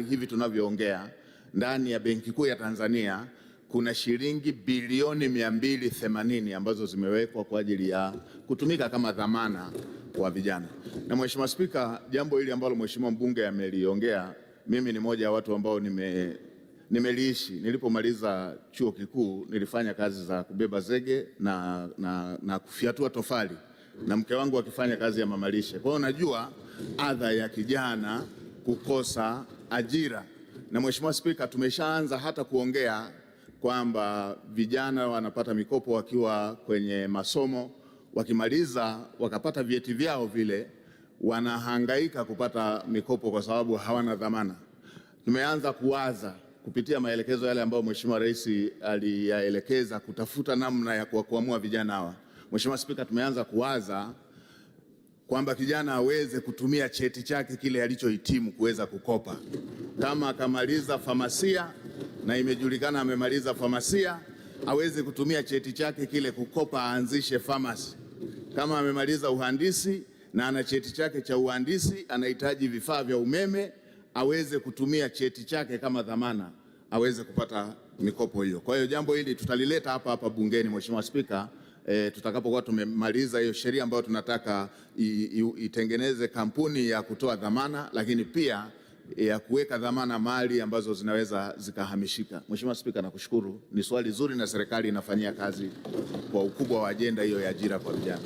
Hivi tunavyoongea ndani ya Benki Kuu ya Tanzania kuna shilingi bilioni 280 ambazo zimewekwa kwa ajili ya kutumika kama dhamana kwa vijana. Na Mheshimiwa Spika, jambo hili ambalo Mheshimiwa mbunge ameliongea, mimi ni moja ya watu ambao nimeliishi. Nilipomaliza chuo kikuu nilifanya kazi za kubeba zege na kufyatua tofali, na mke wangu akifanya kazi ya mamalishe. Kwa hiyo najua adha ya kijana kukosa ajira. Na Mheshimiwa Spika, tumeshaanza hata kuongea kwamba vijana wanapata mikopo wakiwa kwenye masomo, wakimaliza wakapata vyeti vyao vile, wanahangaika kupata mikopo kwa sababu hawana dhamana. Tumeanza kuwaza kupitia maelekezo yale ambayo Mheshimiwa Rais aliyaelekeza kutafuta namna ya kuwakwamua vijana hawa. Mheshimiwa Spika, tumeanza kuwaza kwamba kijana aweze kutumia cheti chake kile alichohitimu kuweza kukopa. Kama akamaliza famasia na imejulikana amemaliza famasia, aweze kutumia cheti chake kile kukopa, aanzishe famasi. Kama amemaliza uhandisi na ana cheti chake cha uhandisi, anahitaji vifaa vya umeme, aweze kutumia cheti chake kama dhamana, aweze kupata mikopo hiyo. Kwa hiyo jambo hili tutalileta hapa bungeni, Mheshimiwa Spika, tutakapokuwa tumemaliza hiyo sheria ambayo tunataka itengeneze kampuni ya kutoa dhamana, lakini pia ya kuweka dhamana mali ambazo zinaweza zikahamishika. Mheshimiwa Spika, nakushukuru. Ni swali zuri na serikali inafanyia kazi kwa ukubwa wa ajenda hiyo ya ajira kwa vijana.